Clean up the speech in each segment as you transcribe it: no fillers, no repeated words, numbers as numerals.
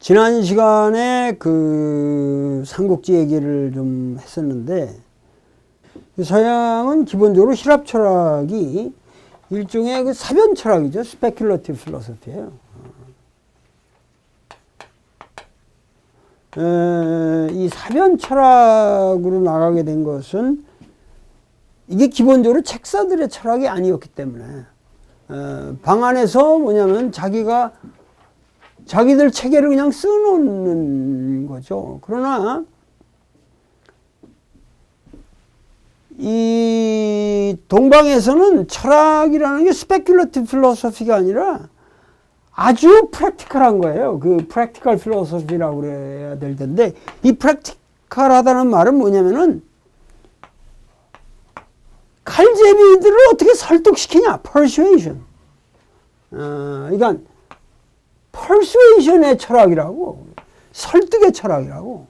지난 시간에 그 삼국지 얘기를 좀 했었는데, 서양은 기본적으로 힐랍 철학이 일종의 그 사변 철학이죠. 스페큘러티브 필로소피예요. 이 사변 철학으로 나가게 된 것은 이게 기본적으로 책사들의 철학이 아니었기 때문에 방 안에서 뭐냐면 자기들 체계를 그냥 써놓는 거죠. 그러나 이 동방에서는 철학이라는 게 스페큘러티브 필로소피가 아니라 아주 프랙티컬한 거예요. 그 프랙티컬 필로소피라고 그래야 될 텐데, 이 프랙티컬하다는 말은 뭐냐면은 칼제비들을 어떻게 설득시키냐, persuasion. 그러니까 persuasion의 철학이라고, 설득의 철학이라고.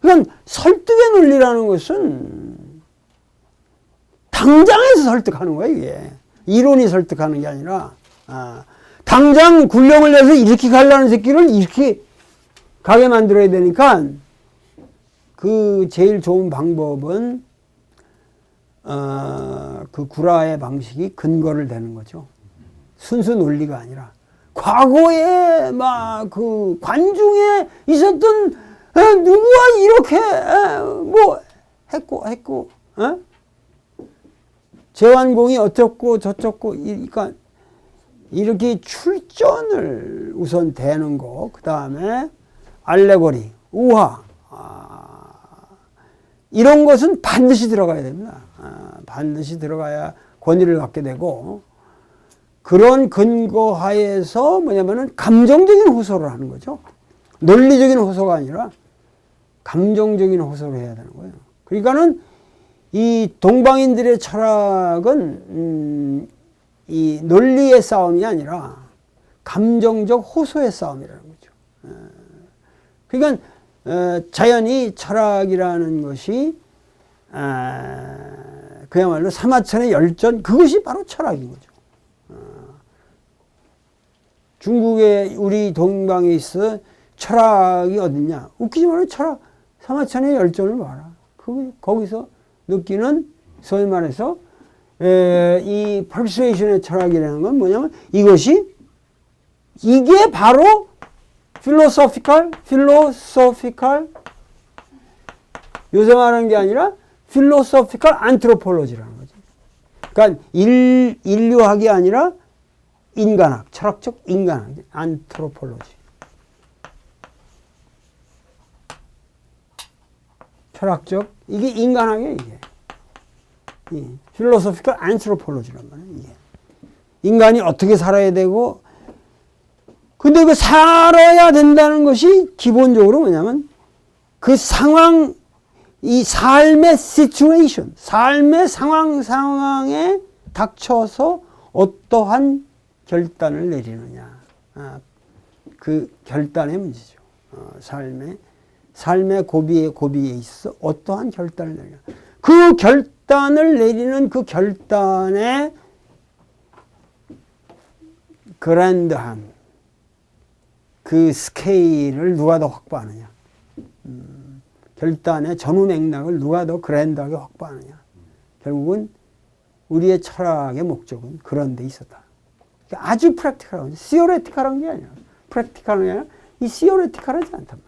그러니까 설득의 논리라는 것은 당장에서 설득하는 거예요, 이게. 이론이 설득하는 게 아니라, 당장 군령을 내서 이렇게 가려는 새끼를 이렇게 가게 만들어야 되니까, 그 제일 좋은 방법은, 그 구라의 방식이 근거를 대는 거죠. 순수 논리가 아니라. 과거에 막 그 관중에 있었던 누구와 이렇게 뭐 했고 제완공이 어쩌고 저쩌고, 그러니까 이렇게 출전을 우선 대는 거, 그 다음에 알레고리, 우화, 이런 것은 반드시 들어가야 됩니다. 반드시 들어가야 권위를 갖게 되고, 그런 근거 하에서 뭐냐면은 감정적인 호소를 하는 거죠. 논리적인 호소가 아니라 감정적인 호소를 해야 되는 거예요. 그러니까는 이 동방인들의 철학은 이 논리의 싸움이 아니라 감정적 호소의 싸움이라는 거죠. 그러니까 자연히 철학이라는 것이 그야말로 사마천의 열전, 그것이 바로 철학인 거죠. 중국에, 우리 동방에 있어 철학이 어딨냐? 웃기지 말고 철학, 사마천의 열전을 봐라. 거기서 느끼는, 소위 말해서 이 persuasion의 철학이라는 건 뭐냐면 이게 바로 philosophical, 요새 말하는 게 아니라 philosophical anthropology라는 거지. 그러니까 인류학이 아니라 인간학, 철학적 인간학, 안트로폴로지. 철학적, 이게 인간학이에요, 이게. 필로소피컬 안트로폴로지란 말이에요, 이게. 인간이 어떻게 살아야 되고, 근데 그 살아야 된다는 것이 기본적으로 뭐냐면 그 상황, 이 삶의 시츄에이션, 삶의 상황에 닥쳐서 어떠한 결단을 내리느냐. 그 결단의 문제죠. 삶의 고비에 있어 어떠한 결단을 내리냐. 그 결단을 내리는 그 결단의 그랜드함, 그 스케일을 누가 더 확보하느냐. 결단의 전후 맥락을 누가 더 그랜드하게 확보하느냐. 결국은 우리의 철학의 목적은 그런 데 있었다. 아주 프랙티컬한, 시오레티컬한 게 아니라, 프랙티컬한 게 아니라, 이 시오레티컬하지 않단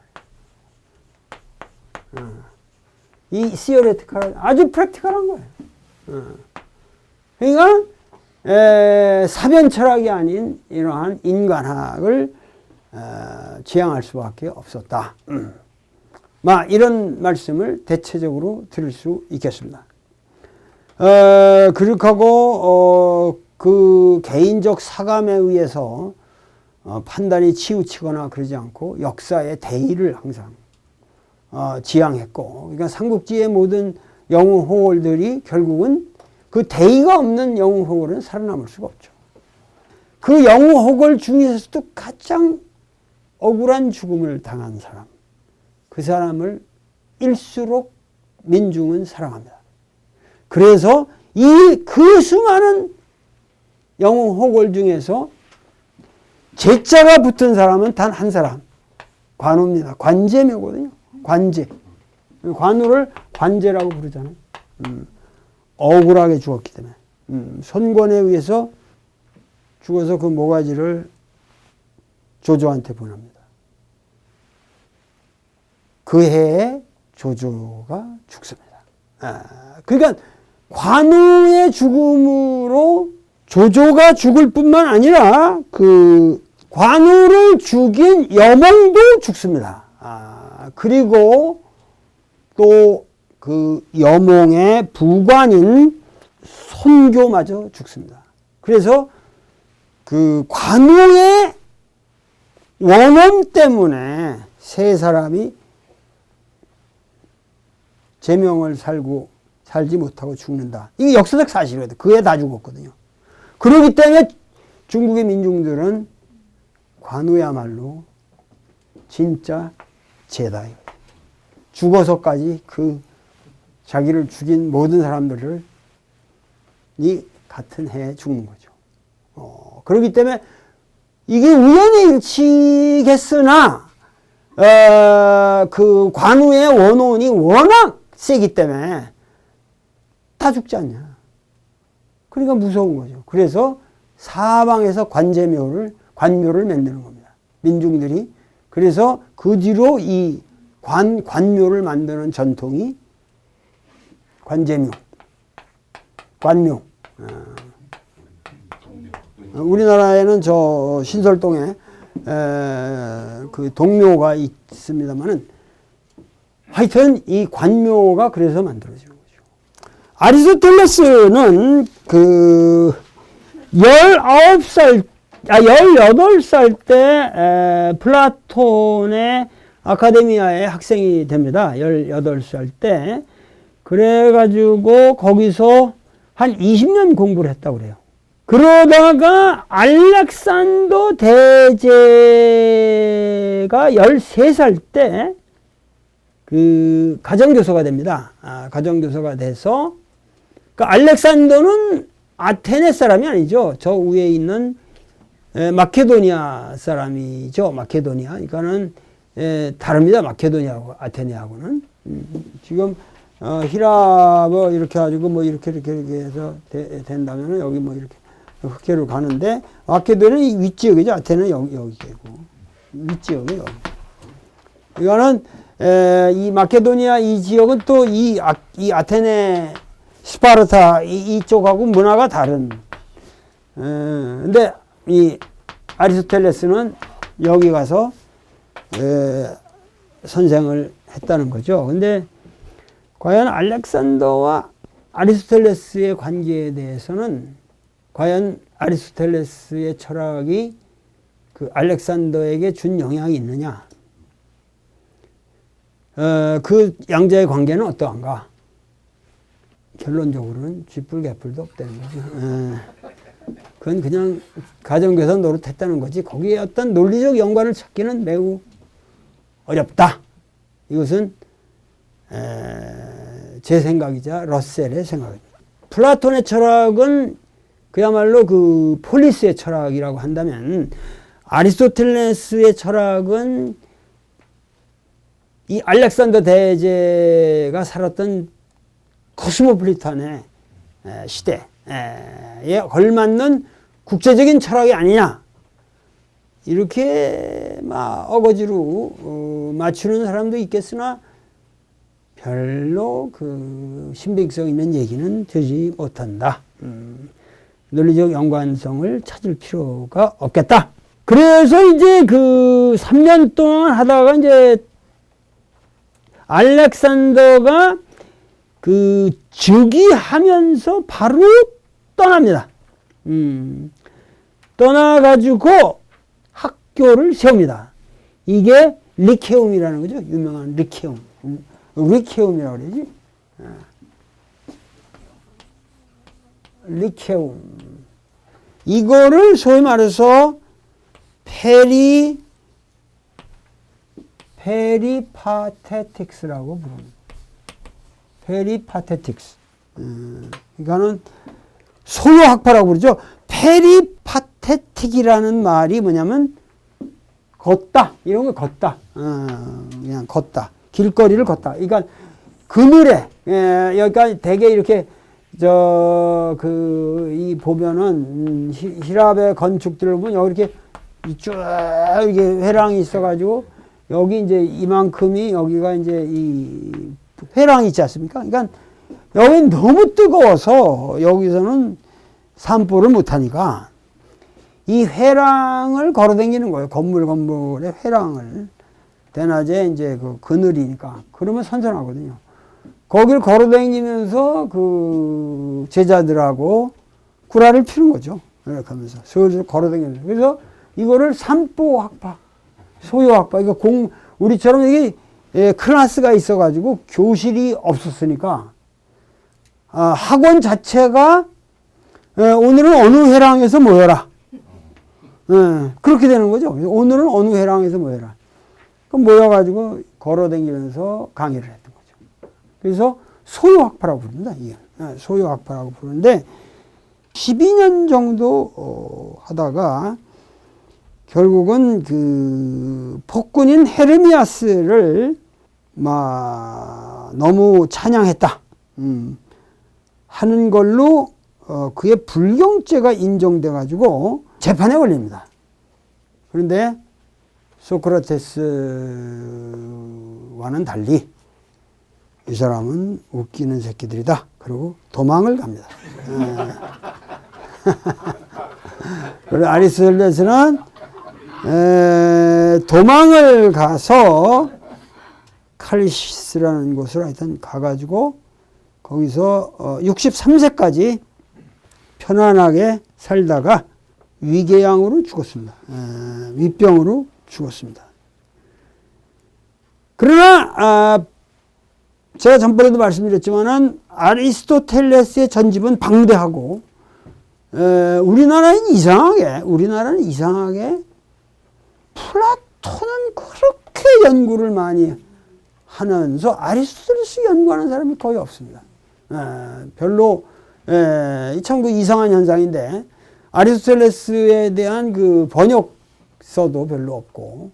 말이에요. 이 시오레티컬한, 아주 프랙티컬한 거예요. 그러니까, 사변 철학이 아닌 이러한 인간학을 지향할 수밖에 없었다. 이런 말씀을 대체적으로 들을 수 있겠습니다. 그렇고, 그 개인적 사감에 의해서 판단이 치우치거나 그러지 않고 역사의 대의를 항상 지향했고, 그러니까 삼국지의 모든 영웅 호걸들이 결국은 그 대의가 없는 영웅 호걸은 살아남을 수가 없죠. 그 영웅 호걸 중에서도 가장 억울한 죽음을 당한 사람, 그 사람을 일수록 민중은 사랑합니다. 그래서 그 수많은 영웅 호걸 중에서 제자가 붙은 사람은 단 한 사람, 관우입니다. 관제묘거든요. 관제. 관우를 관제라고 부르잖아요. 억울하게 죽었기 때문에. 손권에 의해서 죽어서 그 모가지를 조조한테 보냅니다. 그 해에 조조가 죽습니다. 그러니까 관우의 죽음으로 조조가 죽을 뿐만 아니라 그 관우를 죽인 여몽도 죽습니다. 그리고 또 그 여몽의 부관인 손교마저 죽습니다. 그래서 그 관우의 원엄 때문에 세 사람이 제명을 살지 못하고 죽는다. 이게 역사적 사실이거든요. 그에 다 죽었거든요. 그렇기 때문에 중국의 민중들은 관우야말로 진짜 제다예요. 죽어서까지 그 자기를 죽인 모든 사람들을 이 같은 해에 죽는 거죠. 그렇기 때문에 이게 우연의 일치겠으나 그 관우의 원혼이 워낙 세기 때문에 다 죽지 않냐. 그러니까 무서운 거죠. 그래서 사방에서 관묘를 만드는 겁니다. 민중들이. 그래서 그 뒤로 이 관묘를 만드는 전통이 관제묘, 관묘. 우리나라에는 저 신설동에 그 동묘가 있습니다만은 하여튼 이 관묘가 그래서 만들어지는 거죠. 아리스토텔레스는 그 18살 때 플라톤의 아카데미아의 학생이 됩니다. 18살 때. 그래가지고 거기서 한 20년 공부를 했다고 그래요. 그러다가 알렉산더 대제가 13살 때 그 가정교사가 됩니다. 가정교사가 돼서 그 알렉산더는 아테네 사람이 아니죠. 저 위에 있는 마케도니아 사람이죠. 마케도니아. 그러니까는 다릅니다. 마케도니아하고 아테네하고는. 지금 히라버 이렇게 가지고 뭐 이렇게 해서 된다면은 여기 뭐 이렇게 흑해로 가는데 마케도니아는 윗지역이죠. 아테네는 여기고 윗지역이 여기. 이거는 이 마케도니아 이 지역은 또 이 아테네 스파르타 이쪽하고 문화가 다른. 근데 이 아리스토텔레스는 여기 가서 선생을 했다는 거죠. 근데 과연 알렉산더와 아리스토텔레스의 관계에 대해서는 과연 아리스토텔레스의 철학이 그 알렉산더에게 준 영향이 있느냐? 그 양자의 관계는 어떠한가? 결론적으로는 쥐뿔개뿔도 없다는 거죠. 그건 그냥 가정교사 노릇했다는 거지 거기에 어떤 논리적 연관을 찾기는 매우 어렵다. 이것은 제 생각이자 러셀의 생각입니다. 플라톤의 철학은 그야말로 그 폴리스의 철학이라고 한다면 아리스토텔레스의 철학은 이 알렉산더 대제가 살았던 코스모폴리탄의 시대에 걸맞는 국제적인 철학이 아니냐 이렇게 막 어거지로 맞추는 사람도 있겠으나 별로 그 신빙성 있는 얘기는 되지 못한다. 논리적 연관성을 찾을 필요가 없겠다. 그래서 이제 그 3년 동안 하다가 이제 알렉산더가 그 즉위하면서 바로 떠납니다. 떠나가지고 학교를 세웁니다. 이게 리케움이라는 거죠. 유명한 리케움. 리케움이라고 그러지. 리케움. 이거를 소위 말해서 페리파테틱스라고 부릅니다. 페리파테틱스. 그러니까는 소요학파라고 그러죠. 페리파테틱이라는 말이 뭐냐면 걷다 이런 거 걷다. 그냥 걷다. 길거리를 걷다. 그러니까 그늘에 여기가 되게 이렇게 이 보면은 히랍의 건축들을 보면 여기 이렇게 쭉 이게 회랑이 있어가지고 여기 이제 이만큼이 여기가 이제 이 회랑이 있지 않습니까? 그러니까 여기는 너무 뜨거워서 여기서는 산보를 못하니까 이 회랑을 걸어다니는 거예요. 건물의 회랑을. 대낮에 이제 그 그늘이니까. 그러면 선선하거든요. 거기를 걸어다니면서 그 제자들하고 구라를 피는 거죠. 이렇게 하면서 슬슬 걸어다니면서. 그래서 이거를 산보학파, 소요학파. 이거 우리처럼 이게 클래스가 있어가지고 교실이 없었으니까 학원 자체가 오늘은 어느 회랑에서 모여라. 그렇게 되는 거죠. 오늘은 어느 회랑에서 모여라. 그럼 모여가지고 걸어다니면서 강의를 했던 거죠. 그래서 소요학파라고 부릅니다. 소요학파라고 부르는데 12년 정도 하다가 결국은 그 폭군인 헤르미아스를 너무 찬양했다 하는 걸로 그의 불경죄가 인정돼 가지고 재판에 걸립니다. 그런데 소크라테스와는 달리 이 사람은 웃기는 새끼들이다. 그리고 도망을 갑니다. 그리고 아리스토텔레스는 도망을 가서 칼리시스라는 곳을 하여튼 가가지고 거기서 63세까지 편안하게 살다가 위궤양으로 죽었습니다. 위병으로 죽었습니다. 그러나 제가 전번에도 말씀드렸지만은 아리스토텔레스의 전집은 방대하고 우리나라는 이상하게 플라톤은 그렇게 연구를 많이 하면서 아리스토텔레스 연구하는 사람이 거의 없습니다. 별로 참 그 이상한 현상인데 아리스토텔레스에 대한 그 번역서도 별로 없고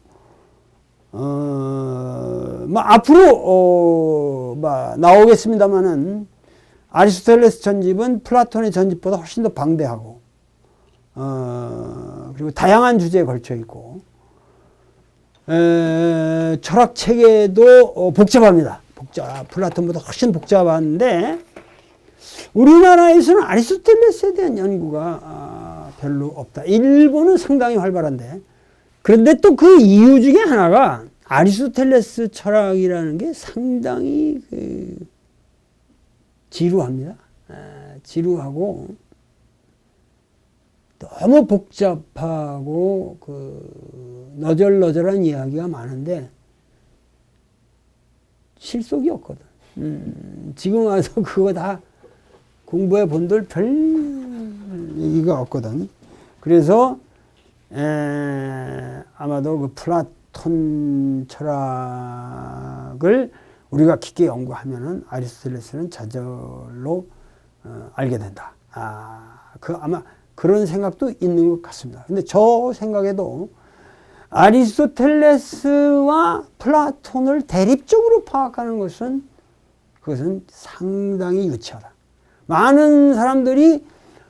앞으로 나오겠습니다만은 아리스토텔레스 전집은 플라톤의 전집보다 훨씬 더 방대하고 그리고 다양한 주제에 걸쳐 있고 철학 체계도 복잡합니다. 플라톤보다 훨씬 복잡한데 우리나라에서는 아리스토텔레스에 대한 연구가 별로 없다. 일본은 상당히 활발한데 그런데 또 그 이유 중에 하나가 아리스토텔레스 철학이라는 게 상당히 지루합니다. 지루하고 너무 복잡하고 너절너절한 이야기가 많은데 실속이 없거든. 지금 와서 그거 다 공부해 본들 별 얘기가 없거든. 그래서 아마도 그 플라톤 철학을 우리가 깊게 연구하면은 아리스토텔레스는 좌절로 알게 된다. 아마 그런 생각도 있는 것 같습니다. 근데 저 생각에도 아리스토텔레스와 플라톤을 대립적으로 파악하는 그것은 상당히 유치하다. 많은 사람들이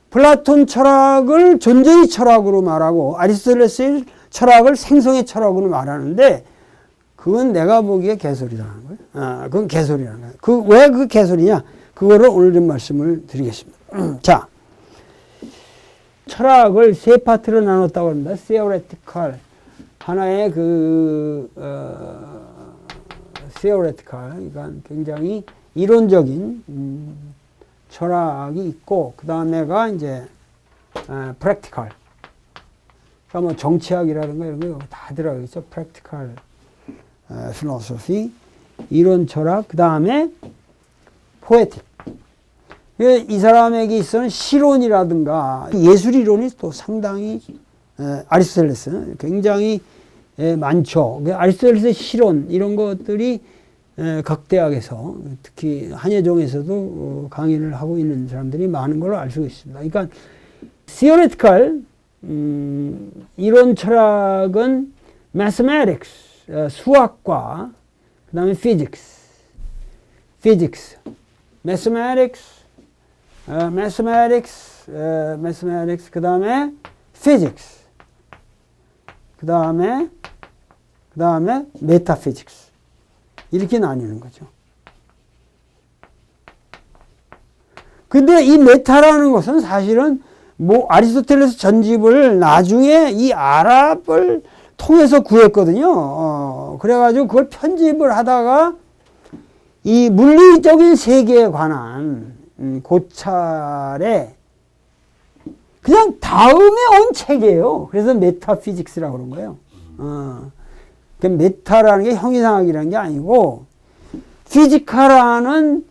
플라톤 철학을 존재의 철학으로 말하고 아리스토텔레스의 철학을 생성의 철학으로 말하는데 그건 내가 보기에 개소리라는 거예요. 그건 개소리라는 거예요. 왜 그 개소리냐? 그거를 오늘 좀 말씀을 드리겠습니다. 자, 철학을 세 파트로 나눴다고 합니다. theoretical. 하나의 theoretical. 그러니까 굉장히 이론적인, 철학이 있고, 그 다음에가 이제, practical. 그러니까 뭐 정치학이라든가 이런 거 다 들어가겠죠. practical philosophy. 이론 철학. 그 다음에 poetic. 이 사람에게 있어서는 시론이라든가 예술이론이 또 상당히 아리스토텔레스는 굉장히 많죠. 아리스토텔레스의 시론 이런 것들이 각 대학에서 특히 한예종에서도 강의를 하고 있는 사람들이 많은 걸로 알 수 있습니다. 그러니까 theoretical 이론 철학은 mathematics, 수학과, 그 다음에 physics, mathematics, 그 다음에 physics, 그 다음에 metaphysics. 이렇게 나뉘는 거죠. 근데 이 메타라는 것은 사실은 뭐 아리스토텔레스 전집을 나중에 이 아랍을 통해서 구했거든요. 그래가지고 그걸 편집을 하다가 이 물리적인 세계에 관한 고찰에 그냥 다음에 온 책이에요. 그래서 메타피직스라고 그런 거예요. 그 메타라는 게 형이상학이라는 게 아니고 피지카라는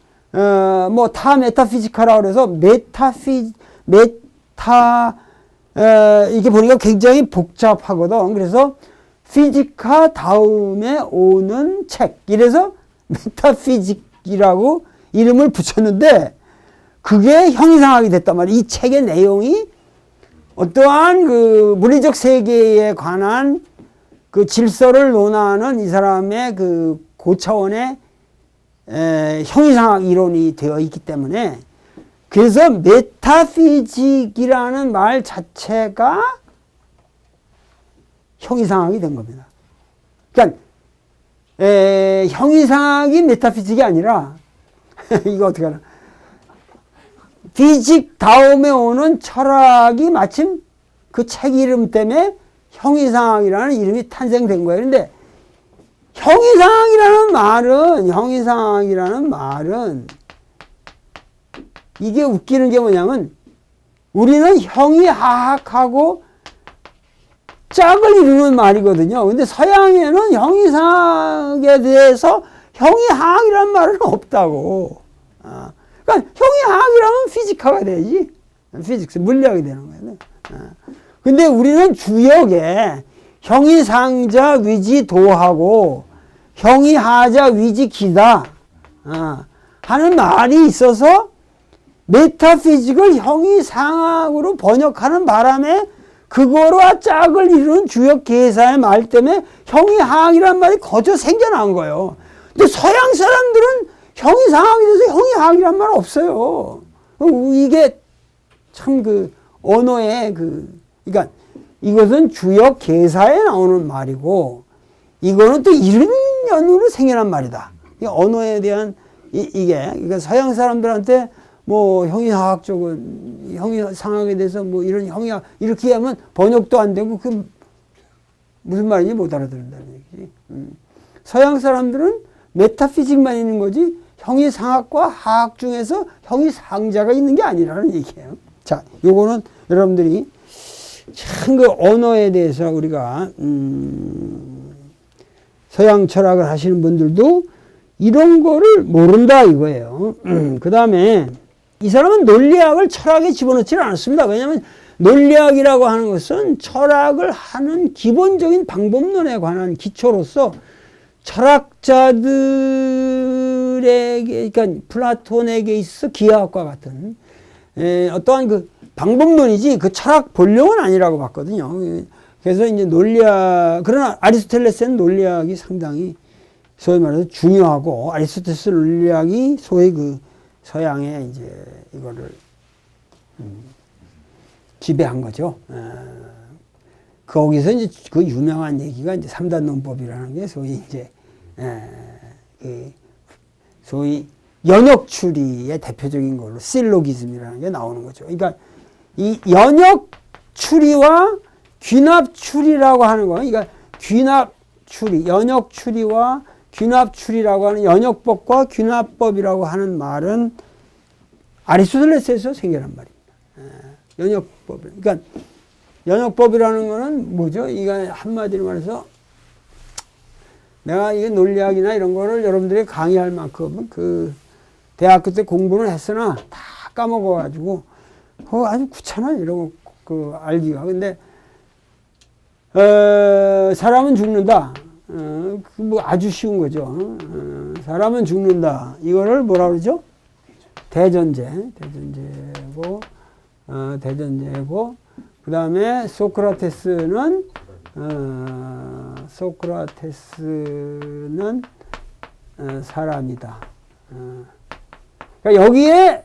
뭐 다 메타피지카라고 그래서 이게 보니까 굉장히 복잡하거든. 그래서 피지카 다음에 오는 책. 이래서 메타피직이라고 이름을 붙였는데 그게 형이상학이 됐단 말이에요. 이 책의 내용이 어떠한 그 물리적 세계에 관한 그 질서를 논하는 이 사람의 그 고차원의 형이상학 이론이 되어 있기 때문에 그래서 메타피직이라는 말 자체가 형이상학이 된 겁니다. 그러니까 형이상학이 메타피직이 아니라 이거 어떻게 하나 피직 다음에 오는 철학이 마침 그 책 이름 때문에 형이상학이라는 이름이 탄생된 거예요. 그런데 형이상학이라는 말은 이게 웃기는 게 뭐냐면 우리는 형이하학하고 짝을 이루는 말이거든요. 근데 서양에는 형이상학에 대해서 형이하학이라는 말은 없다고. 그러니까 형이하학이라면 피지카가 되지. 피직스, 물리학이 되는 거예요. 근데 우리는 주역에 형이상자 위지도하고 형이하자 위지기다 하는 말이 있어서 메타피직을 형이상학으로 번역하는 바람에 그거와 짝을 이루는 주역 계사의 말 때문에 형이하학이란 말이 거저 생겨난 거예요. 근데 서양 사람들은 형이상학에 대해서 형이하학이란 말 없어요. 이게 참 그 언어의 그러니까 이것은 주역 계사에 나오는 말이고 이거는 또 이런 연유로 생겨난 말이다. 이 언어에 대한 이게 그러니까 서양 사람들한테 뭐 형이상학 쪽은 형이상학에 대해서 뭐 이런 형이학 이렇게 하면 번역도 안 되고 그 무슨 말인지 못 알아듣는다는 얘기지. 서양 사람들은 메타피직만 있는 거지 형이상학과 하학 중에서 형이상자가 있는 게 아니라는 얘기예요. 자, 요거는 여러분들이 참 그 언어에 대해서 우리가 서양 철학을 하시는 분들도 이런 거를 모른다 이거예요. 그 다음에 이 사람은 논리학을 철학에 집어넣지는 않았습니다. 왜냐하면 논리학이라고 하는 것은 철학을 하는 기본적인 방법론에 관한 기초로서 철학자들에게 그러니까 플라톤에게 있어 기하학과 같은 어떠한 그 방법론이지 그 철학 본령은 아니라고 봤거든요. 그래서 이제 논리학 그러나 아리스토텔레스는 논리학이 상당히 소위 말해서 중요하고 아리스토텔레스 논리학이 소위 그 서양의 이제 이거를 지배한 거죠. 거기서 이제 그 유명한 얘기가 이제 3단 논법이라는 게 소위 이제 그 소위 연역 추리의 대표적인 걸로 실로기즘이라는 게 나오는 거죠. 그러니까 이 연역 추리와 귀납 추리라고 하는 거, 그러니까 귀납 추리, 연역 추리와 귀납 추리라고 하는 연역법과 귀납법이라고 하는 말은 아리스토텔레스에서 생겨난 말입니다. 연역법. 그러니까 연역법이라는 거는 뭐죠? 이거 한마디로 말해서 내가 이게 논리학이나 이런 거를 여러분들이 강의할 만큼 그 대학교 때 공부는 했으나 다 까먹어가지고 그거 아주 귀찮아 이러고 그 알기가. 근데 사람은 죽는다. 그 뭐 아주 쉬운 거죠. 사람은 죽는다. 이거를 뭐라 그러죠? 대전제고 그 다음에 소크라테스는 소크라테스는 사람이다. 그러니까 여기에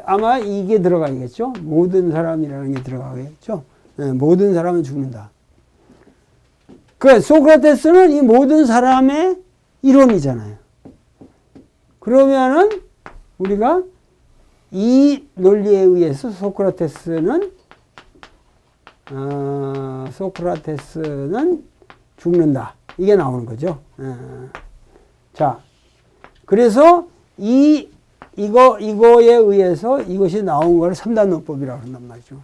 아마 이게 들어가겠죠. 모든 사람이라는 게 들어가겠죠. 모든 사람은 죽는다. 그 소크라테스는 이 모든 사람의 이론이잖아요. 그러면은 우리가 이 논리에 의해서 소크라테스는 죽는다. 이게 나오는 거죠. 자, 그래서 이거에 의해서 이것이 나온 걸 3단 논법이라고 한단 말이죠.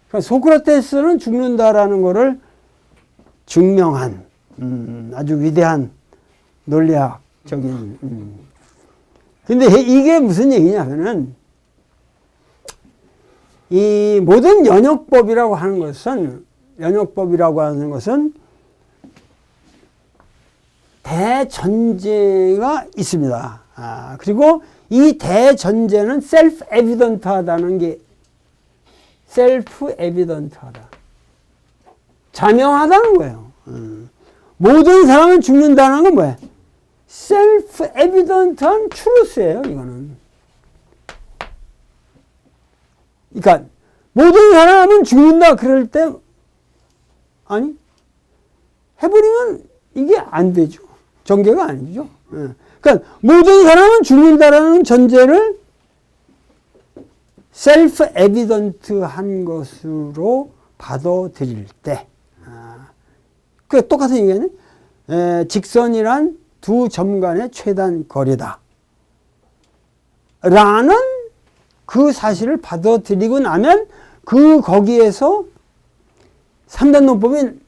그러니까 소크라테스는 죽는다라는 것을 증명한 아주 위대한 논리학적인. 근데 이게 무슨 얘기냐면은 이 모든 연역법이라고 하는 것은 대전제가 있습니다. 그리고 이 대전제는 셀프 에비던트하다는 게 셀프 에비던트하다. 자명하다는 거예요. 모든 사람은 죽는다는 건 뭐예요? 셀프 에비던트한 트루스예요, 이거는. 그러니까 모든 사람은 죽는다 그럴 때 아니 해버리면 이게 안 되죠. 전개가 아니죠. 그러니까 모든 사람은 죽는다라는 전제를 셀프 에비던트한 것으로 받아들일 때, 그 똑같은 얘기는 직선이란 두 점 간의 최단 거리다. 라는 그 사실을 받아들이고 나면 거기에서 3단 논법이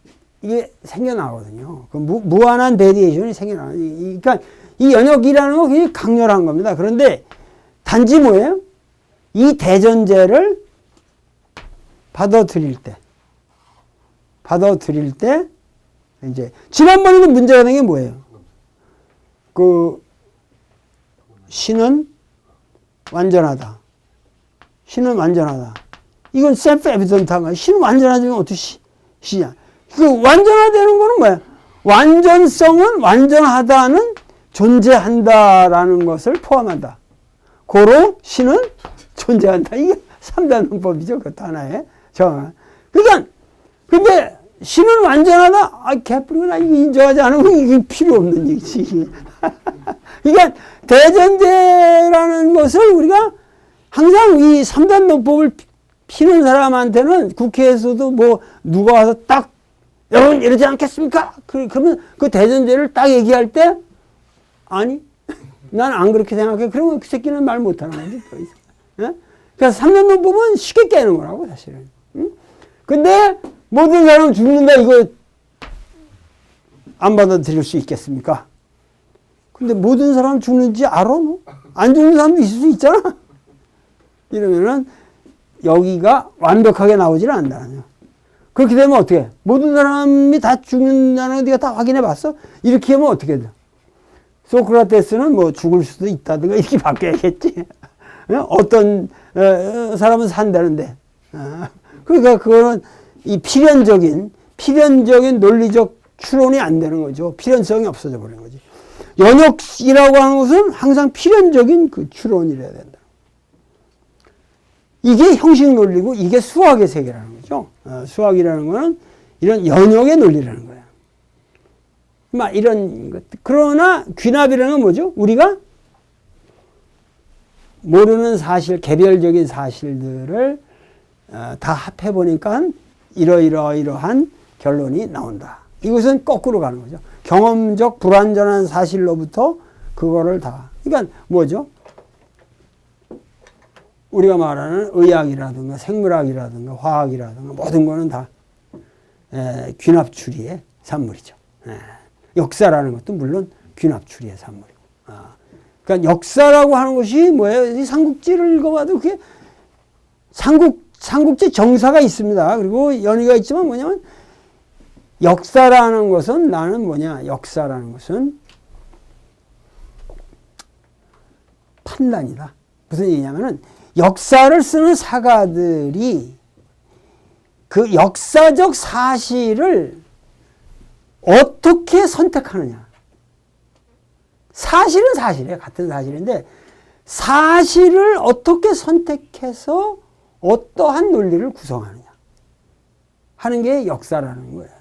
이게 생겨나거든요. 그 무한한 베리에이션이 생겨나요. 그러니까 이 연역이라는 건 굉장히 강렬한 겁니다. 그런데 단지 뭐예요? 이 대전제를 받아들일 때 이제 지난번에도 문제가 된 게 뭐예요? 그 신은 완전하다. 신은 완전하다. 이건 셀프 에비던트한 거야. 신은 완전하지만 어떻게 시냐? 그 완전하다는 거는 뭐야? 완전성은 완전하다는 존재한다라는 것을 포함한다. 고로 신은 존재한다. 이게 3단 논법이죠. 그것도 하나의 정한. 그러니까 근데 신은 완전하다. 개뿔이고 나 이거 인정하지 않으면 이게 필요 없는 얘기지. 그러니까 대전제라는 것을 우리가 항상 이 3단 논법을 피는 사람한테는 국회에서도 뭐 누가 와서 딱 여러분 이러지 않겠습니까? 그러면 그 대전제를 딱 얘기할 때 아니 난 안 그렇게 생각해. 그러면 그 새끼는 말 못하는 거지. 그래서 3단 논법은 쉽게 깨는 거라고 사실은. 근데 모든 사람은 죽는다 이거 안 받아들일 수 있겠습니까? 근데 모든 사람 죽는지 알아? 너? 안 죽는 사람도 있을 수 있잖아. 이러면은 여기가 완벽하게 나오질 않는다요. 그렇게 되면 어떻게 해? 모든 사람이 다 죽는다는 거 네가 다 확인해 봤어? 이렇게 하면 어떻게 돼? 소크라테스는 뭐 죽을 수도 있다든가 이렇게 바뀌어야겠지. 어떤 사람은 산다는데. 그러니까 그거는 이 필연적인 논리적 추론이 안 되는 거죠. 필연성이 없어져 버리는 거지. 연역이라고 하는 것은 항상 필연적인 그 추론이라야 된다. 이게 형식 논리고 이게 수학의 세계라는 거죠. 수학이라는 거는 이런 연역의 논리라는 거야. 막 이런 것. 그러나 귀납이라는 건 뭐죠? 우리가 모르는 사실, 개별적인 사실들을 다 합해 보니까 이러이러한 결론이 나온다. 이것은 거꾸로 가는 거죠. 경험적 불완전한 사실로부터 그거를 다. 그러니까 뭐죠? 우리가 말하는 의학이라든가 생물학이라든가 화학이라든가 모든 거는 다 귀납 추리의 산물이죠. 역사라는 것도 물론 귀납 추리의 산물이고. 그러니까 역사라고 하는 것이 뭐예요? 이 삼국지를 읽어봐도 그게 삼국지 정사가 있습니다. 그리고 연의가 있지만 뭐냐면 역사라는 것은 나는 뭐냐? 역사라는 것은 판단이다. 무슨 얘기냐면은 역사를 쓰는 사가들이 그 역사적 사실을 어떻게 선택하느냐. 사실은 사실이에요. 같은 사실인데 사실을 어떻게 선택해서 어떠한 논리를 구성하느냐 하는 게 역사라는 거예요.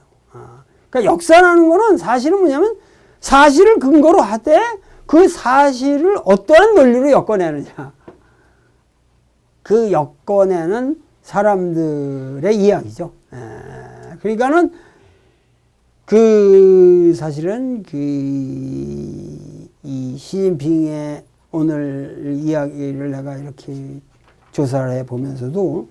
그러니까 역사라는 거는 사실은 뭐냐면 사실을 근거로 하되 그 사실을 어떠한 논리로 엮어내느냐. 그 엮어내는 사람들의 이야기죠. 그러니까는 그 사실은 이 시진핑의 오늘 이야기를 내가 이렇게 조사를 해 보면서도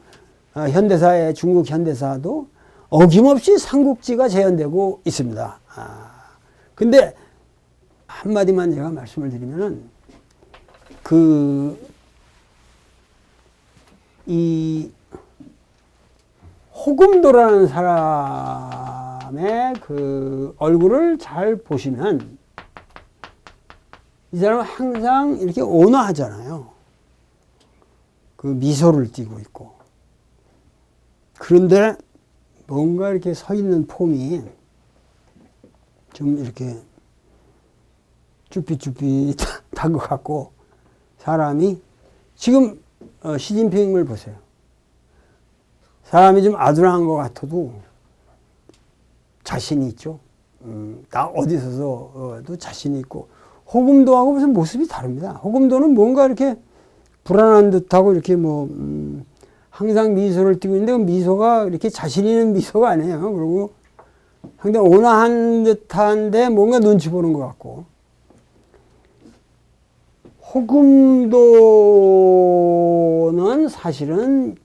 현대사의 중국 현대사도 어김없이 삼국지가 재현되고 있습니다. 근데 한마디만 제가 말씀을 드리면은 이 호금도라는 사람의 그 얼굴을 잘 보시면 이 사람은 항상 이렇게 온화하잖아요. 그 미소를 띠고 있고. 그런데 뭔가 이렇게 서 있는 폼이 좀 이렇게 쭈삣쭈삣한 것 같고, 사람이 지금 시진핑을 보세요. 사람이 좀 아둔한 것 같아도 자신이 있죠. 나 어디 서도 자신이 있고, 호금도하고 무슨 모습이 다릅니다. 호금도는 뭔가 이렇게 불안한 듯하고 이렇게 항상 미소를 띠고 있는데 그 미소가 이렇게 자신 있는 미소가 아니에요. 그리고 상당히 온화한 듯한데 뭔가 눈치 보는 것 같고. 호금도는 사실은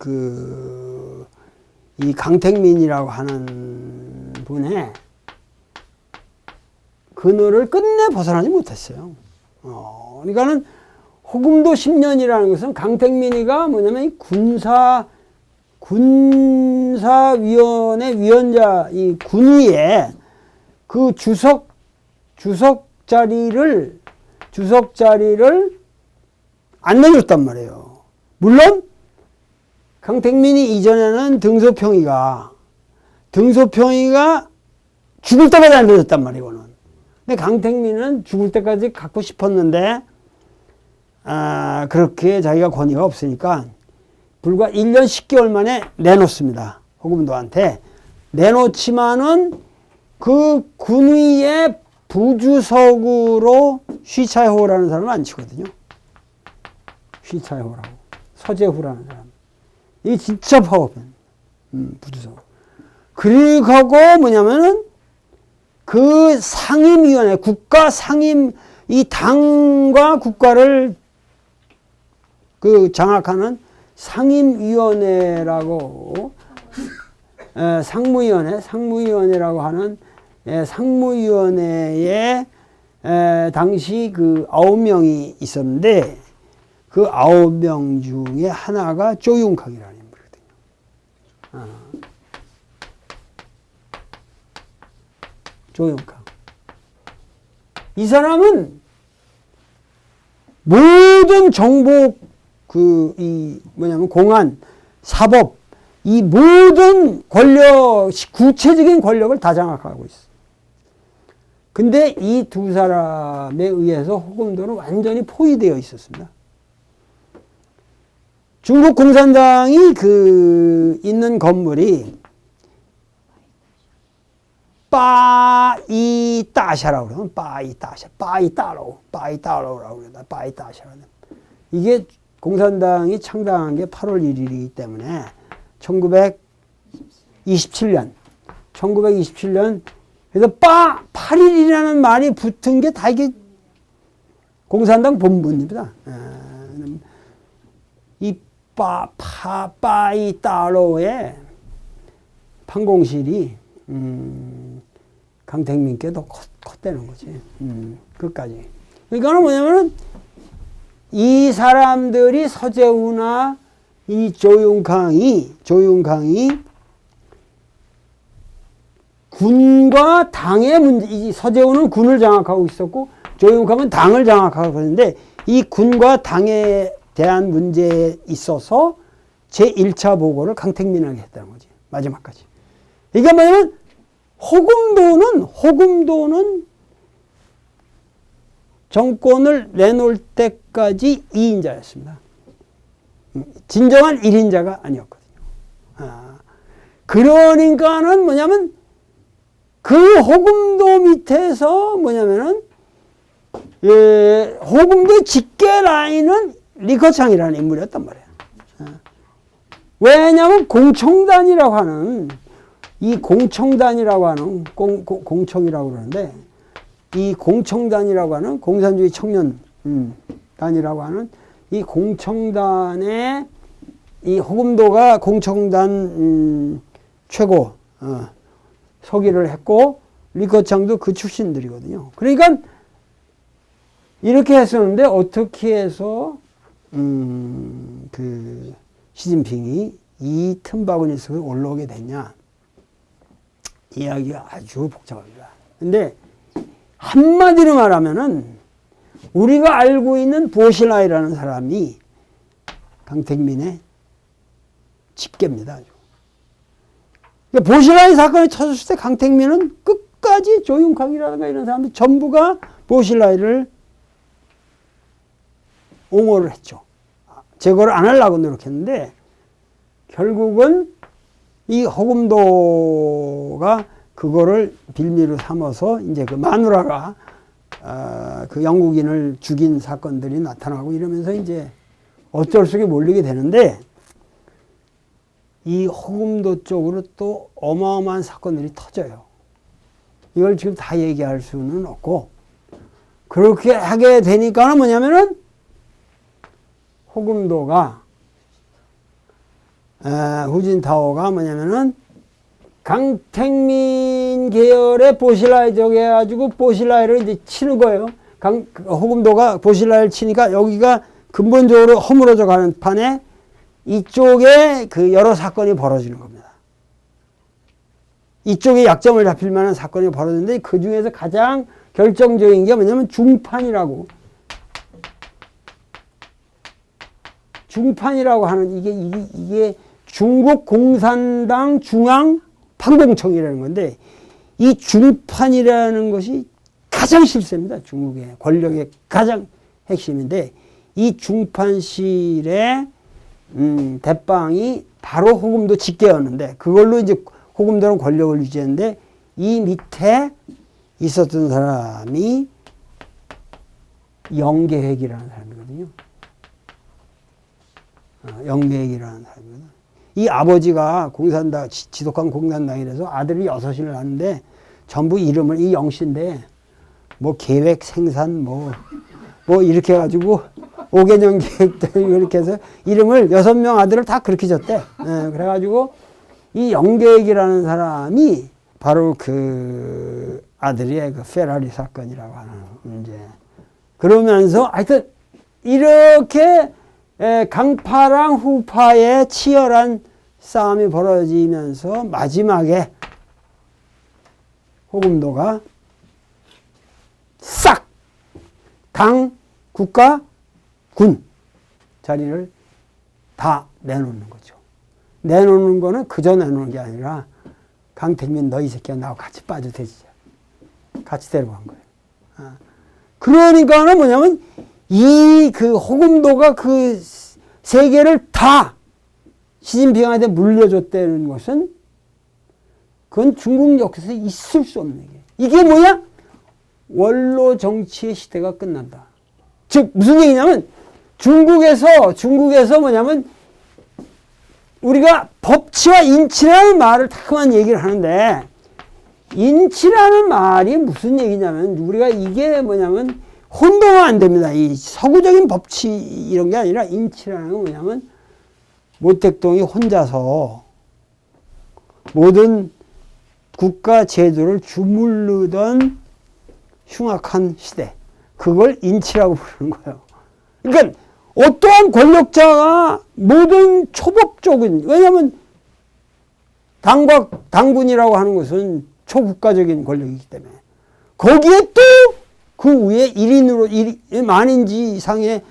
이 강택민이라고 하는 분의 그늘을 끝내 벗어나지 못했어요. 그러니까는 호금도 10년이라는 것은 강택민이가 뭐냐면 군사위원회 위원자, 이 군위에 그 주석 자리를 안 내줬단 말이에요. 물론 강택민이 이전에는 등소평이가 죽을 때까지 안 내줬단 말이에요. 이거는. 근데 강택민은 죽을 때까지 갖고 싶었는데 그렇게 자기가 권위가 없으니까 불과 1년 10개월 만에 내놓습니다. 호금도한테. 내놓지만은 그 군위의 부주석으로 쉬차이호라는 사람을 안 치거든요. 쉬차이호라고. 서재후라는 사람. 이게 진짜 파워펜. 부주석. 그리고 뭐냐면은 그 상임위원회, 국가 상임, 이 당과 국가를 장악하는 상임위원회라고, 상무위원회라고 하는 상무위원회에 당시 9명이 있었는데 그 9명 중에 하나가 조윤캉이라는 인물이거든요. 조윤캉. 이 사람은 모든 정보, 공안, 사법, 이 모든 구체적인 권력을 다 장악하고 있어. 근데 이 두 사람에 의해서 호금도는 완전히 포위되어 있었습니다. 중국 공산당이 있는 건물이 빠이따샤라고 그러면 빠이따로라고 그러다 빠이따샤라는. 이게 공산당이 창당한 게 8월 1일이기 때문에 1927년 그래서 8일이라는 말이 붙은 게 다 이게 공산당 본분입니다. 이 빠이따로의 판공실이 강택민께 더 컸다는 거지. 끝까지. 그러니까 뭐냐면은 이 사람들이 서재후나 이 조윤캉이 군과 당의 문제, 이 서재후는 군을 장악하고 있었고 조윤캉은 당을 장악하고 있는데 이 군과 당에 대한 문제에 있어서 제1차 보고를 강택민에게 했다는 거지. 마지막까지. 그러니까 뭐냐면 호금도는 정권을 내놓을 때까지 2인자였습니다. 진정한 1인자가 아니었거든요. 그러니까는 뭐냐면 그 호금도 밑에서 뭐냐면은 호금도 직계 라인은 리커창이라는 인물이었단 말이에요. 왜냐하면 공청단이라고 하는 이 공청단이라고 하는 공청이라고 그러는데 이 공청단이라고 하는 공산주의 청년단이라고 하는 이 공청단의 이 호금도가 공청단 최고 서기를 했고 리커창도 그 출신들이거든요. 그러니까 이렇게 했었는데 어떻게 해서 그 시진핑이 이 틈바구니 속에 올라오게 됐냐? 이야기가 아주 복잡합니다. 근데 한마디로 말하면은 우리가 알고 있는 보실라이라는 사람이 강택민의 집계입니다. 보실라이 사건이 터졌을 때 강택민은 끝까지 조윤강이라든가 이런 사람들 전부가 보실라이를 옹호를 했죠. 제거를 안 하려고 노력했는데 결국은 이 호금도가 그거를 빌미로 삼아서 이제 그 마누라가 그 영국인을 죽인 사건들이 나타나고 이러면서 이제 어쩔 수 없이 몰리게 되는데 이 호금도 쪽으로 또 어마어마한 사건들이 터져요. 이걸 지금 다 얘기할 수는 없고 그렇게 하게 되니까는 뭐냐면은 호금도가 후진타오가 뭐냐면은 강택민 계열의 보실라이 저기 해가지고 보실라이를 이제 치는 거예요. 호금도가 보실라이를 치니까 여기가 근본적으로 허물어져 가는 판에 이쪽에 그 여러 사건이 벌어지는 겁니다. 이쪽에 약점을 잡힐 만한 사건이 벌어지는데 그 중에서 가장 결정적인 게 뭐냐면 중판이라고 하는 이게 중국 공산당 중앙 판공청이라는 건데 이 중판이라는 것이 가장 실세입니다. 중국의 권력의 가장 핵심인데 이 중판실의 대빵이 바로 호금도 직계였는데 그걸로 이제 호금도는 권력을 유지했는데 이 밑에 있었던 사람이 영계획이라는 사람이거든요. 영계획이라는 사람이거든요. 이 아버지가 공산당, 지독한 공산당이라서 아들이 6을 낳는데 전부 이름을 이 영씨인데 뭐 계획, 생산, 뭐 이렇게 해가지고 5개년 계획들 이렇게 해서 이름을 6명 아들을 다 그렇게 줬대. 그래가지고 이 영계획이라는 사람이 바로 그 아들의 그 페라리 사건이라고 하는 문제. 그러면서 하여튼 이렇게 강파랑 후파의 치열한 싸움이 벌어지면서 마지막에 호금도가 싹 당, 국가, 군 자리를 다 내놓는 거죠. 내놓는 거는 그저 내놓는 게 아니라 강택민 너 이 새끼야 나하고 같이 빠져 되지. 같이 데려간 거예요. 그러니까는 뭐냐면 이 그 호금도가 그 세계를 다 시진핑한테 물려줬다는 것은 그건 중국 역사에서 있을 수 없는 얘기예요. 이게 뭐야? 원로 정치의 시대가 끝난다. 즉 무슨 얘기냐면 중국에서 뭐냐면 우리가 법치와 인치라는 말을 다만 얘기를 하는데 인치라는 말이 무슨 얘기냐면 우리가 이게 뭐냐면 혼동은 안 됩니다. 이 서구적인 법치 이런 게 아니라 인치라는 건 뭐냐면 모택동이 혼자서 모든 국가 제도를 주물르던 흉악한 시대. 그걸 인치라고 부르는 거예요. 그러니까 어떠한 권력자가 모든 초법적인 왜냐하면 당군이라고 하는 것은 초국가적인 권력이기 때문에 거기에 또 그 위에 1인으로 만인지 이상의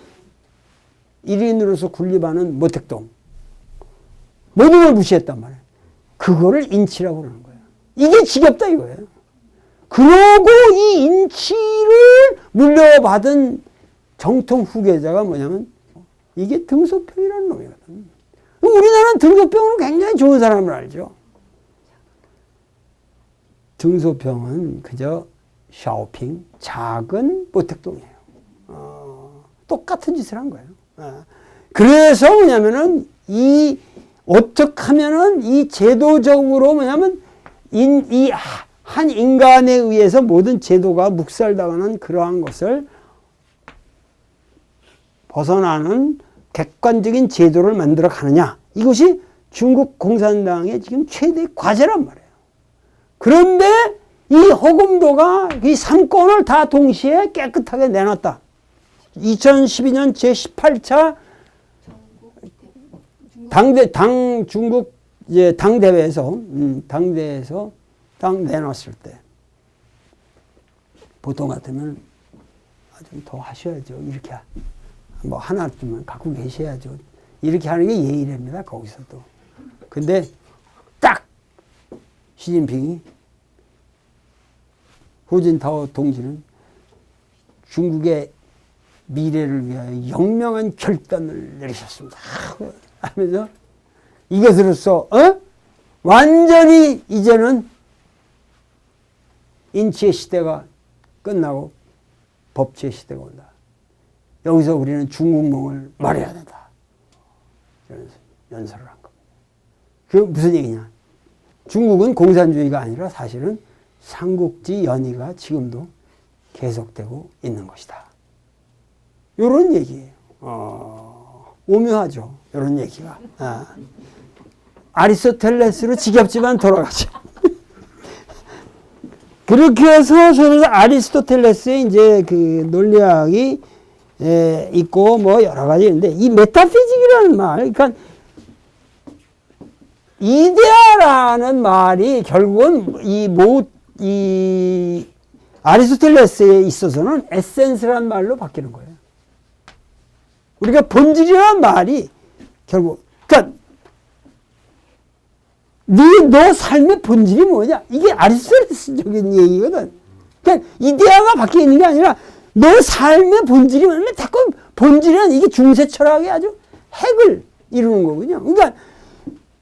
1인으로서 군림하는 모택동 모든 걸 무시했단 말이에요. 그거를 인치라고 그러는 거예요. 이게 지겹다 이거예요. 그러고 이 인치를 물려받은 정통 후계자가 뭐냐면 이게 등소평이라는 놈이거든. 우리나라는 등소평으로 굉장히 좋은 사람을 알죠. 등소평은 그저 샤오핑 작은 모택동이에요. 똑같은 짓을 한 거예요. 그래서 뭐냐면은 어떻게 하면은 이 제도적으로 뭐냐면 한 인간에 의해서 모든 제도가 묵살당하는 그러한 것을 벗어나는 객관적인 제도를 만들어 가느냐. 이것이 중국 공산당의 지금 최대 과제란 말이에요. 그런데 이 허금도가 이 3건을 다 동시에 깨끗하게 내놨다. 2012년 제18차 중국 이제 당대회에서 딱 내놨을 때 보통 같으면 좀 더 하셔야죠. 이렇게 뭐 하나쯤은 갖고 계셔야죠. 이렇게 하는 게 예의랍니다. 거기서도. 근데 딱 시진핑이 후진타오 동지는 중국의 미래를 위하여 영명한 결단을 내리셨습니다. 하면서 이것으로써 완전히 이제는 인치의 시대가 끝나고 법치의 시대가 온다. 여기서 우리는 중국몽을 말해야 된다. 이러면서 연설을 한 겁니다. 그게 무슨 얘기냐? 중국은 공산주의가 아니라 사실은 삼국지 연의가 지금도 계속되고 있는 것이다. 이런 얘기예요. 오묘하죠. 이런 얘기가. 아리스토텔레스로 지겹지만 돌아가죠. 그렇게 해서 저는 아리스토텔레스의 이제 그 논리학이 있고 뭐 여러 가지 있는데 이 메타피직이라는 말, 그러니까 이데아라는 말이 결국은 이 아리스토텔레스에 있어서는 에센스라는 말로 바뀌는 거예요. 우리가 본질이라는 말이 결국, 그러니까 너 삶의 본질이 뭐냐? 이게 아리스토텔레스적인 얘기거든. 그러니까 이데아가 바뀌어 있는 게 아니라 너 삶의 본질이 뭐냐? 자꾸 본질은 이게 중세 철학의 아주 핵을 이루는 거군요. 그러니까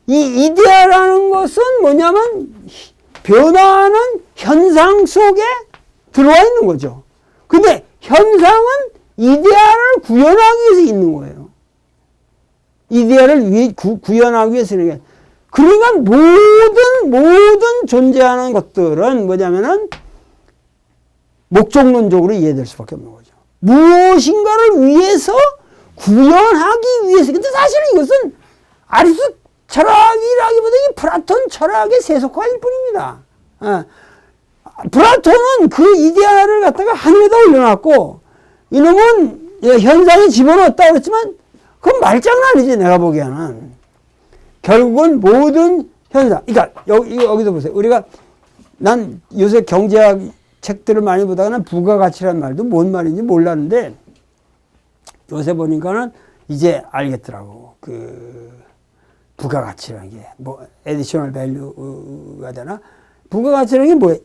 이 이데아라는 것은 뭐냐면 변화하는 현상 속에 들어와 있는 거죠. 근데 현상은 이데아를 구현하기 위해서 있는 거예요. 이데아를 구현하기 위해서 있는 게. 그러니까 모든 존재하는 것들은 뭐냐면은 목적론적으로 이해될 수밖에 없는 거죠. 무엇인가를 위해서 구현하기 위해서. 근데 사실 이것은 아리스토 철학이라기보다 이 플라톤 철학의 세속화일 뿐입니다. 플라톤은 그 이데아를 갖다가 하늘에다 올려놨고 이놈은 현상에 집어넣었다 그랬지만 그건 말장난이지 내가 보기에는. 결국은 모든 현상. 그러니까 여기도 보세요. 난 요새 경제학 책들을 많이 보다가는 부가가치라는 말도 뭔 말인지 몰랐는데 요새 보니까는 이제 알겠더라고. 그 부가가치라는 게 뭐 에디셔널 밸류가 되나? 부가가치라는 게 뭐예요?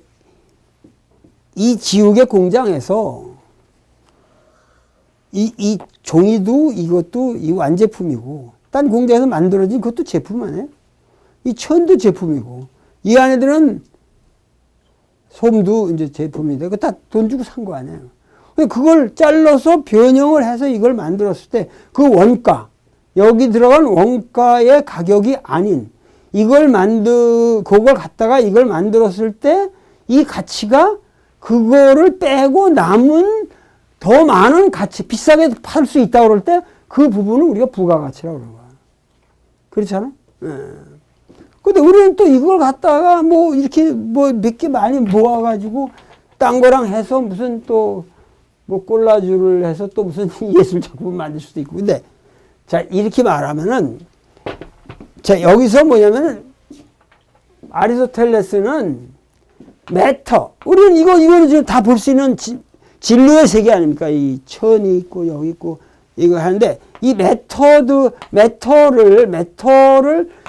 이 지옥의 공장에서 이 종이도 이것도 이 완제품이고 딴 공장에서 만들어진 그것도 제품 아니에요? 이 천도 제품이고 이 안에 들은 솜도 이제 제품인데 그거 다 돈 주고 산 거 아니에요? 그걸 잘라서 변형을 해서 이걸 만들었을 때 그 원가, 여기 들어간 원가의 가격이 아닌 그걸 갖다가 이걸 만들었을 때 이 가치가 그거를 빼고 남은 더 많은 가치, 비싸게 팔 수 있다고 그럴 때 그 부분을 우리가 부가가치라고 그러는 거야. 그렇잖아? 근데 우리는 또 이걸 갖다가 뭐 이렇게 뭐 몇 개 많이 모아가지고 딴 거랑 해서 무슨 또 뭐 콜라주를 해서 또 무슨 예술 작품을 만들 수도 있고. 근데 자, 이렇게 말하면은 자, 여기서 뭐냐면은 아리스토텔레스는 매터. 우리는 이거는 지금 다 볼 수 있는 진로의 세계 아닙니까? 이 천이 있고 여기 있고 이거 하는데 이 매터를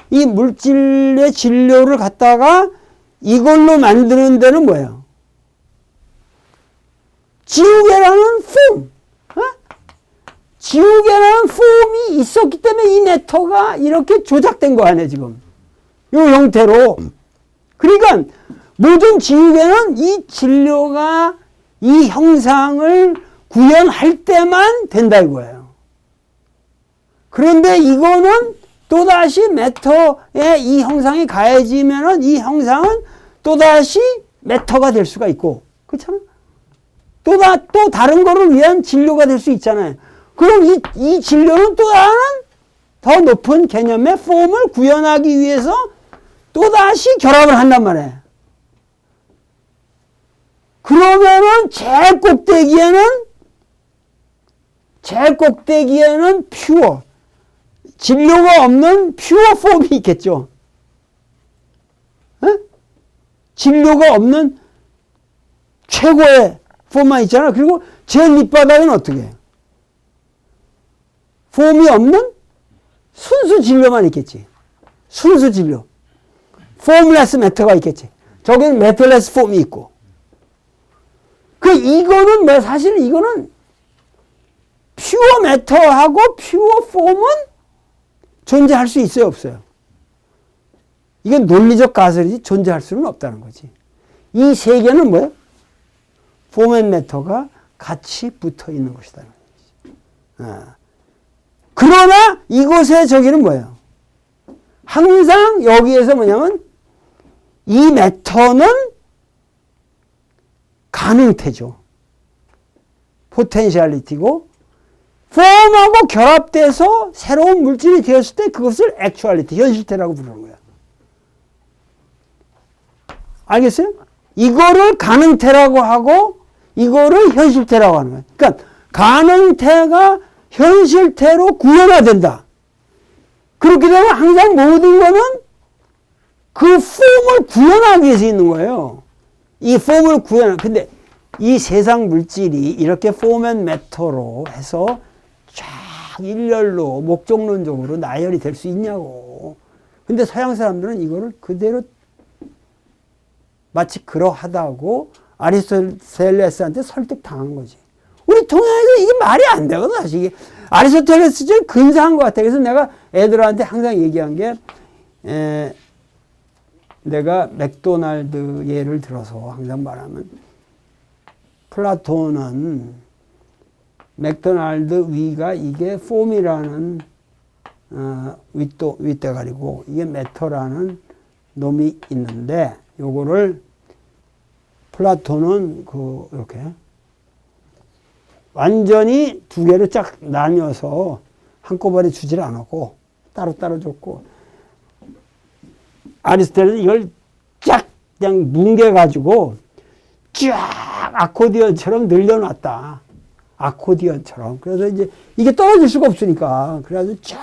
이 물질의 진료를 갖다가 이걸로 만드는 데는 뭐예요? 지우개라는 폼. 지우개라는 폼이 있었기 때문에 이 매터가 이렇게 조작된 거 아니에요, 지금. 이 형태로. 그러니까 모든 지우개는 이 진료가 이 형상을 구현할 때만 된다 이거예요. 그런데 이거는 또다시 매터에 이 형상이 가해지면은 이 형상은 또다시 매터가 될 수가 있고, 그렇잖아? 또 다른 거를 위한 진료가 될 수 있잖아요. 그럼 이 진료는 또 다른 더 높은 개념의 폼을 구현하기 위해서 또다시 결합을 한단 말이에요. 그러면은 제일 꼭대기에는 퓨어, 진료가 없는 퓨어 폼이 있겠죠. 에? 진료가 없는 최고의 폼만 있잖아. 그리고 제일 밑바닥은 어떻게 해요? 폼이 없는 순수 진료만 있겠지. 순수 진료. 폼레스 매터가 있겠지. 저기는 매터레스 폼이 있고. 이거는 뭐 사실 이거는 퓨어 매터하고 퓨어 폼은 존재할 수 있어요, 없어요? 이건 논리적 가설이지 존재할 수는 없다는 거지. 이 세 개는 뭐예요? 폼 앤 매터가 같이 붙어 있는 것이다는 거지. 그러나 이곳의 저기는 뭐예요? 항상 여기에서 뭐냐면 이 매터는 가능태죠. 포텐셜리티고 폼하고 결합돼서 새로운 물질이 되었을 때 그것을 액츄얼리티, 현실태라고 부르는 거야. 알겠어요? 이거를 가능태라고 하고 이거를 현실태라고 하는 거야. 그러니까 가능태가 현실태로 구현화된다. 그렇게 되면 항상 모든 거는 그 폼을 구현하기 위해서 있는 거예요. 이 폼을 근데 이 세상 물질이 이렇게 폼 앤 매터로 해서 쫙 일렬로 목적론적으로 나열이 될 수 있냐고. 근데 서양 사람들은 이거를 그대로 마치 그러하다고 아리스토텔레스한테 설득당한 거지. 우리 동양에서 이게 말이 안 되거든, 사실. 이게 아리스토텔레스 좀 근사한 것 같아. 그래서 내가 애들한테 항상 얘기한 게, 내가 맥도날드 예를 들어서 항상 말하면, 플라톤은 맥도날드 위가 이게 폼이라는 윗대가리고, 이게 매터라는 놈이 있는데, 요거를 플라톤은 이렇게 완전히 두 개를 쫙 나뉘어서 한꺼번에 주질 않았고 따로따로 줬고, 아리스토텔레스는 이걸 쫙 그냥 뭉개가지고 쫙 아코디언처럼 늘려놨다. 아코디언처럼. 그래서 이제 이게 떨어질 수가 없으니까 그래가지고 쫙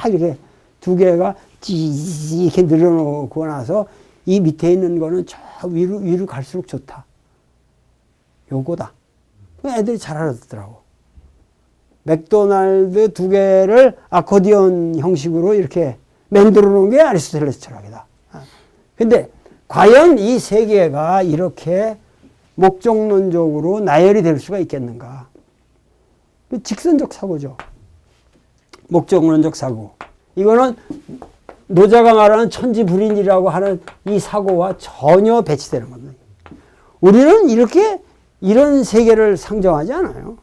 이렇게 두 개가 이렇게 늘려놓고 나서 이 밑에 있는 거는 저 위로 갈수록 좋다. 요거다. 애들이 잘 알아듣더라고. 맥도날드 두 개를 아코디언 형식으로 이렇게 만들어 놓은 게 아리스토텔레스 철학이다. 근데 과연 이 세 개가 이렇게 목적론적으로 나열이 될 수가 있겠는가? 직선적 사고죠. 목적론적 사고. 이거는 노자가 말하는 천지불인이라고 하는 이 사고와 전혀 배치되는 겁니다. 우리는 이런 세계를 상정하지 않아요.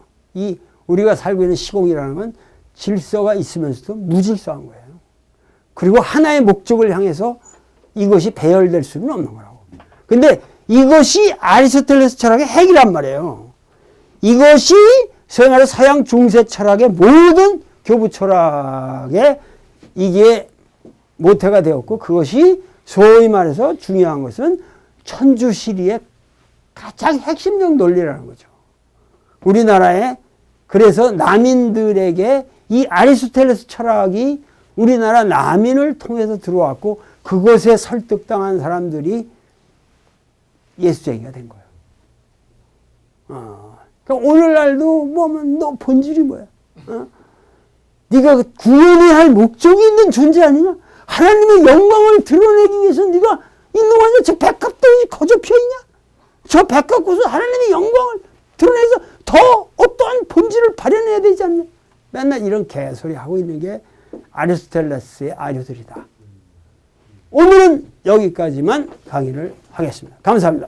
우리가 살고 있는 시공이라는 건 질서가 있으면서도 무질서한 거예요. 그리고 하나의 목적을 향해서 이것이 배열될 수는 없는 거라고. 근데 이것이 아리스토텔레스 철학의 핵이란 말이에요. 이것이 소위 말해 서양 중세 철학의 모든 교부 철학에 이게 모태가 되었고, 그것이 소위 말해서 중요한 것은 천주시리의 가장 핵심적 논리라는 거죠. 우리나라에 그래서 남인들에게 이 아리스토텔레스 철학이 우리나라 남인을 통해서 들어왔고, 그것에 설득당한 사람들이 예수쟁이가 된 거예요. 그러니까 오늘날도 너 본질이 뭐야? 네가 구원해야 할 목적이 있는 존재 아니냐? 하나님의 영광을 드러내기 위해서 네가 있는 거 아니야? 저 백 갖다 거저 피어있냐? 저 백 갖고서 하나님의 영광을 드러내서 더 어떠한 본질을 발현해야 되지 않냐? 맨날 이런 개소리 하고 있는 게 아리스토텔레스의 아류들이다. 오늘은 여기까지만 강의를 하겠습니다. 감사합니다.